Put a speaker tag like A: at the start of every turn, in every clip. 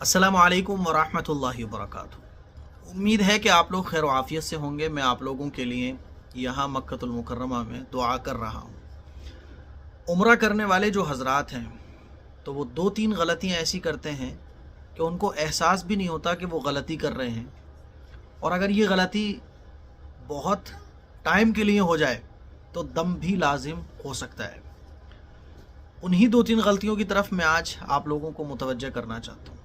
A: अस्सलामु अलैकुम वरहमतुल्लाहि वबरकातुहू। उम्मीद है कि आप लोग खैर आफियत से होंगे। मैं आप लोगों के लिए यहाँ मक्कतुल मुकर्रमा में दुआ कर रहा हूँ। उम्रा करने वाले जो हजरात हैं तो वो दो तीन गलतियाँ ऐसी करते हैं कि उनको एहसास भी नहीं होता कि वो गलती कर रहे हैं, और अगर ये गलती बहुत टाइम के लिए हो जाए तो दम भी लाजिम हो सकता है। उन्हीं दो तीन गलतियों की तरफ मैं आज आप लोगों को मुतवज्जह करना चाहता हूँ।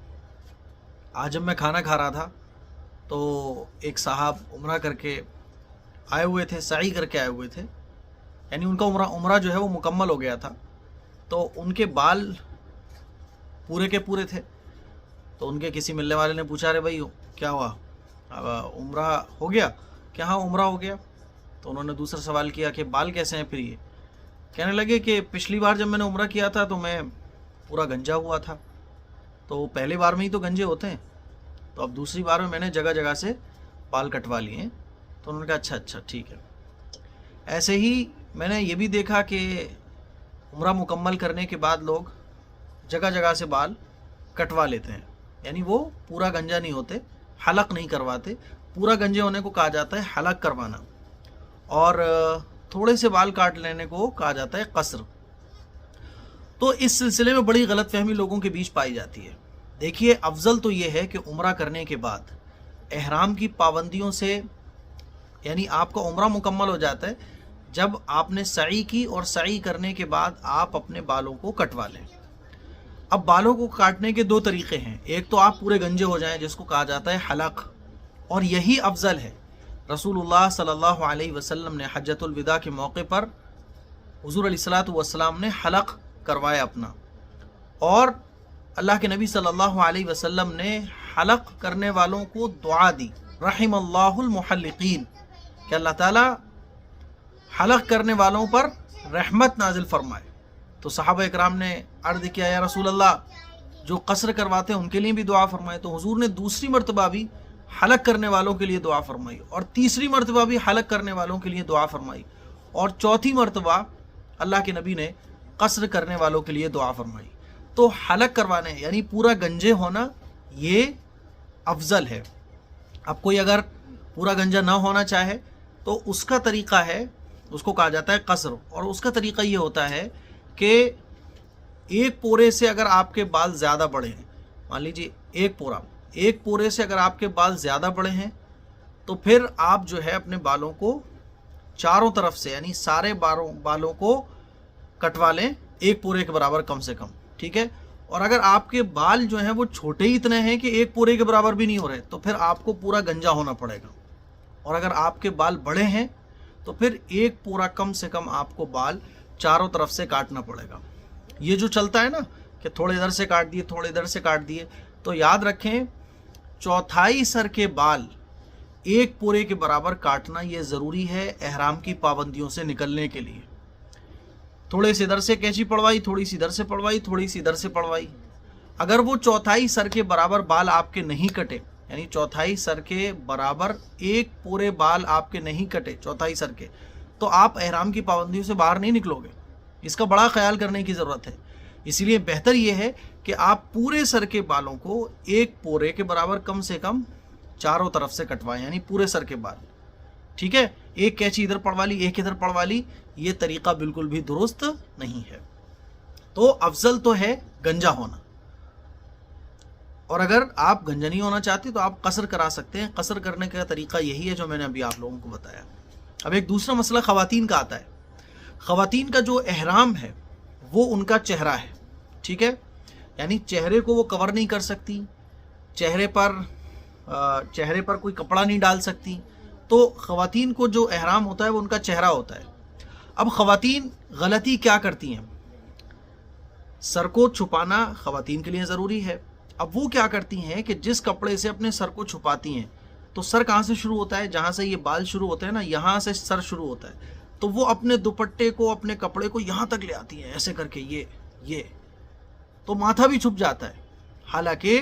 A: आज जब मैं खाना खा रहा था तो एक साहब उम्रा करके आए हुए थे, सई करके आए हुए थे, यानी उनका उम्रा जो है वो मुकम्मल हो गया था। तो उनके बाल पूरे के पूरे थे। तो उनके किसी मिलने वाले ने पूछा, अरे भाई क्या हुआ, उम्रा हो गया क्या? हाँ उम्रा हो गया। तो उन्होंने दूसरा सवाल किया कि बाल कैसे हैं फिर ये? कहने लगे कि पिछली बार जब मैंने उम्रा किया था तो मैं पूरा गंजा हुआ था, तो पहले बार में ही तो गंजे होते हैं, तो अब दूसरी बार में मैंने जगह जगह से बाल कटवा लिए हैं। तो उन्होंने कहा अच्छा ठीक है। ऐसे ही मैंने ये भी देखा कि उम्रा मुकम्मल करने के बाद लोग जगह जगह से बाल कटवा लेते हैं, यानी वो पूरा गंजा नहीं होते, हलक नहीं करवाते। पूरा गंजे होने को कहा जाता है हलक करवाना, और थोड़े से बाल काट लेने को कहा जाता है कसर। तो इस सिलसिले में बड़ी गलतफहमी लोगों के बीच पाई जाती है। देखिए, अफजल तो ये है कि उम्रा करने के बाद एहराम की पाबंदियों से, यानी आपका उम्रा मुकम्मल हो जाता है जब आपने सई की, और सई करने के बाद आप अपने बालों को कटवा लें। अब बालों को काटने के दो तरीक़े हैं। एक तो आप पूरे गंजे हो जाएं, जिसको कहा जाता है हलक, और यही अफजल है। रसूलुल्लाह सल्लल्लाहु अलैहि वसल्लम ने हज्जतुल विदा के मौके पर हुज़ूर अलैहिस्सलातु वस्सलाम ने हलक करवाया अपना, और अल्लाह के नबी सल्लल्लाहु अलैहि वसल्लम ने हलक करने वालों को दुआ दी, रहिमल्लाहुल मुहल्लिकीन, कि अल्लाह ताला हलक करने वालों पर रहमत नाजिल फरमाए। तो सहाबा इकराम ने अर्ज़ किया, या रसूल अल्लाह, जो कसर करवाते हैं उनके लिए भी दुआ फरमाए। तो हुजूर ने दूसरी मरतबा भी हलक करने वालों के लिए दुआ फरमाई, और तीसरी मरतबा भी हलक करने वालों के लिए दुआ फरमाई, और चौथी मरतबा अल्लाह के नबी ने कसर करने वालों के लिए दुआ फरमाई। तो हलक करवाने यानी पूरा गंजे होना ये अफजल है। अब कोई अगर पूरा गंजा ना होना चाहे तो उसका तरीक़ा है, उसको कहा जाता है कसर, और उसका तरीक़ा ये होता है कि एक पोरे से अगर आपके बाल ज़्यादा बड़े हैं, मान लीजिए एक पोरे से अगर आपके बाल ज़्यादा बड़े हैं, तो फिर आप जो है अपने बालों को चारों तरफ से, यानी सारे बालों को कटवा लें एक पोरे के बराबर कम से कम, ठीक है। और अगर आपके बाल जो हैं वो छोटे ही इतने हैं कि एक पोरे के बराबर भी नहीं हो रहे, तो फिर आपको पूरा गंजा होना पड़ेगा। और अगर आपके बाल बड़े हैं तो फिर एक पूरा कम से कम आपको बाल चारों तरफ से काटना पड़ेगा। ये जो चलता है ना कि थोड़े इधर से काट दिए, थोड़े इधर से काट दिए, तो याद रखें चौथाई सर के बाल एक पूरे के बराबर काटना ये ज़रूरी है एहराम की पाबंदियों से निकलने के लिए। थोड़े से इधर से कैंची पड़वाई, थोड़ी सी इधर से पड़वाई, थोड़ी सी इधर से पड़वाई। अगर वो चौथाई सर के बराबर बाल आपके नहीं कटे, यानी चौथाई सर के बराबर एक पूरे बाल आपके नहीं कटे चौथाई सर के, तो आप एहराम की पाबंदियों से बाहर नहीं निकलोगे। इसका बड़ा ख्याल करने की ज़रूरत है। इसीलिए बेहतर ये है कि आप पूरे सर के बालों को एक पूरे के बराबर कम से कम चारों तरफ से कटवाएं, यानी पूरे सर के बाल, ठीक है। एक कैंची इधर पड़वा ली, एक इधर पड़वा ली, ये तरीक़ा बिल्कुल भी दुरुस्त नहीं है। तो अफजल तो है गंजा होना, और अगर आप गंजा नहीं होना चाहते तो आप कसर करा सकते हैं। कसर करने का तरीक़ा यही है जो मैंने अभी आप लोगों को बताया। अब एक दूसरा मसला ख़वातीन का आता है। ख़वातीन का जो एहराम है वो उनका चेहरा है, ठीक है, यानी चेहरे को वो कवर नहीं कर सकती, चेहरे पर कोई कपड़ा नहीं डाल सकती। तो ख़वातीन को जो एहराम होता है वो उनका चेहरा होता है। अब ख़वातीन गलती क्या करती हैं? सर को छुपाना ख़वातीन के लिए ज़रूरी है। अब वो क्या करती हैं कि जिस कपड़े से अपने सर को छुपाती हैं, तो सर कहाँ से शुरू होता है? जहाँ से ये बाल शुरू होते हैं ना, यहाँ से सर शुरू होता है। तो वो अपने दुपट्टे को, अपने कपड़े को यहाँ तक ले आती हैं ऐसे करके, ये तो माथा भी छुप जाता है। हालांकि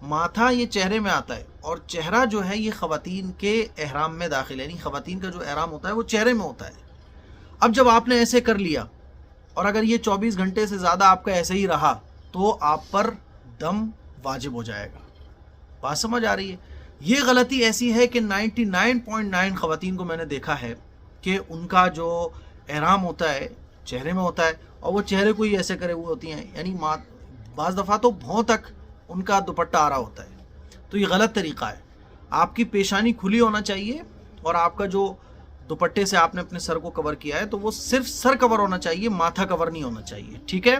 A: माथा ये चेहरे में आता है, और चेहरा जो है ये ख़वातीन के एहराम में दाखिल है, यानी ख़वातीन का जो एहराम होता है वो चेहरे में होता है। अब जब आपने ऐसे कर लिया, और अगर ये 24 घंटे से ज़्यादा आपका ऐसे ही रहा, तो आप पर दम واجب ہو جائے گا۔ بات سمجھ آ رہی ہے؟ یہ غلطی ایسی ہے کہ 99.9 خواتین کو میں نے دیکھا ہے کہ ان کا جو احرام ہوتا ہے چہرے میں ہوتا ہے اور وہ چہرے کو ہی ایسے کرے ہوئے ہوتی ہیں، یعنی بعض دفعہ تو بھوں تک ان کا دوپٹہ آ رہا ہوتا ہے۔ تو یہ غلط طریقہ ہے۔ آپ کی پیشانی کھلی ہونا چاہیے اور آپ کا جو دوپٹے سے آپ نے اپنے سر کو کور کیا ہے تو وہ صرف سر کور ہونا چاہیے، ماتھا کور نہیں ہونا چاہیے، ٹھیک ہے؟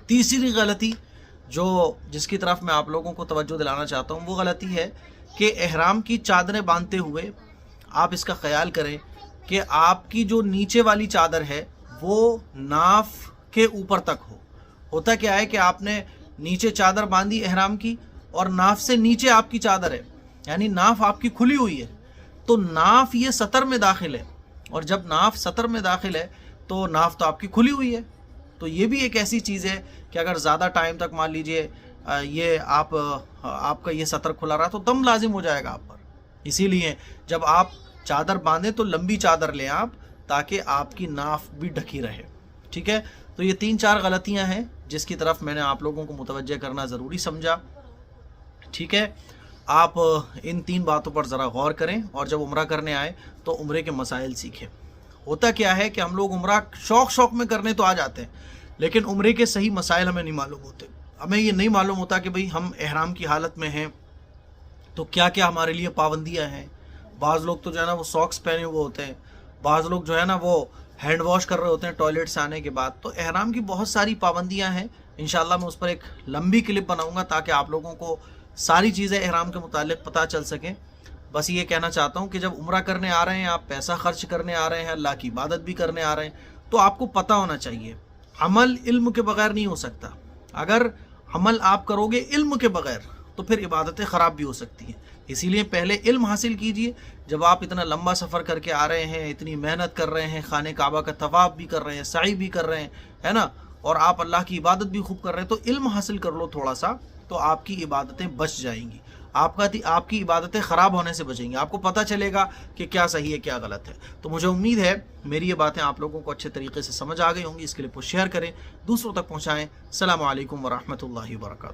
A: تیسری غلطی جس کی طرف میں آپ لوگوں کو توجہ دلانا چاہتا ہوں وہ غلطی ہے کہ احرام کی چادریں باندھتے ہوئے آپ اس کا خیال کریں کہ آپ کی جو نیچے والی چادر ہے وہ ناف کے اوپر تک ہو۔ ہوتا کیا ہے کہ آپ نے نیچے چادر باندھی احرام کی اور ناف سے نیچے آپ کی چادر ہے، یعنی ناف آپ کی کھلی ہوئی ہے، تو ناف یہ سطر میں داخل ہے، اور جب ناف سطر میں داخل ہے تو ناف تو آپ کی کھلی ہوئی ہے۔ تو یہ بھی ایک ایسی چیز ہے کہ اگر زیادہ ٹائم تک مان لیجئے یہ آپ کا یہ سطر کھلا رہا تو دم لازم ہو جائے گا آپ پر۔ اسی لیے جب آپ چادر باندھیں تو لمبی چادر لیں آپ، تاکہ آپ کی ناف بھی ڈھکی رہے، ٹھیک ہے؟ تو یہ 3-4 غلطیاں ہیں جس کی طرف میں نے آپ لوگوں کو متوجہ کرنا ضروری سمجھا، ٹھیک ہے؟ آپ ان 3 باتوں پر ذرا غور کریں اور جب عمرہ کرنے آئے تو عمرے کے مسائل سیکھیں۔ ہوتا کیا ہے کہ ہم لوگ عمرہ شوق میں کرنے تو آ جاتے ہیں، لیکن عمرے کے صحیح مسائل ہمیں نہیں معلوم ہوتے۔ ہمیں یہ نہیں معلوم ہوتا کہ بھئی ہم احرام کی حالت میں ہیں تو کیا کیا ہمارے لیے پابندیاں ہیں۔ بعض لوگ تو جو ہے نا وہ ساکس پہنے ہوئے ہوتے ہیں، بعض لوگ جو ہے نا وہ ہینڈ واش کر رہے ہوتے ہیں ٹوائلٹ سے آنے کے بعد۔ تو احرام کی بہت ساری پابندیاں ہیں، انشاءاللہ میں اس پر ایک لمبی کلپ بناؤں گا تاکہ آپ لوگوں کو ساری چیزیں احرام کے متعلق پتہ چل سکیں۔ بس یہ کہنا چاہتا ہوں کہ جب عمرہ کرنے آ رہے ہیں، آپ پیسہ خرچ کرنے آ رہے ہیں، اللہ کی عبادت بھی کرنے آ رہے ہیں، تو آپ کو پتہ ہونا چاہیے عمل علم کے بغیر نہیں ہو سکتا۔ اگر عمل آپ کرو گے علم کے بغیر تو پھر عبادتیں خراب بھی ہو سکتی ہیں۔ اسی لیے پہلے علم حاصل کیجئے۔ جب آپ اتنا لمبا سفر کر کے آ رہے ہیں، اتنی محنت کر رہے ہیں، خانہ کعبہ کا طواف بھی کر رہے ہیں، سعی بھی کر رہے ہیں، ہے نا، اور آپ اللہ کی عبادت بھی خوب کر رہے ہیں، تو علم حاصل کر لو تھوڑا سا، تو آپ کی عبادتیں بچ جائیں گی، آپ کی عبادتیں خراب ہونے سے بچیں گی، آپ کو پتہ چلے گا کہ کیا صحیح ہے کیا غلط ہے۔ تو مجھے امید ہے میری یہ باتیں آپ لوگوں کو اچھے طریقے سے سمجھ آ گئی ہوں گی۔ اس کے لیے شیئر کریں، دوسروں تک پہنچائیں۔ السلام علیکم ورحمۃ اللہ وبرکاتہ۔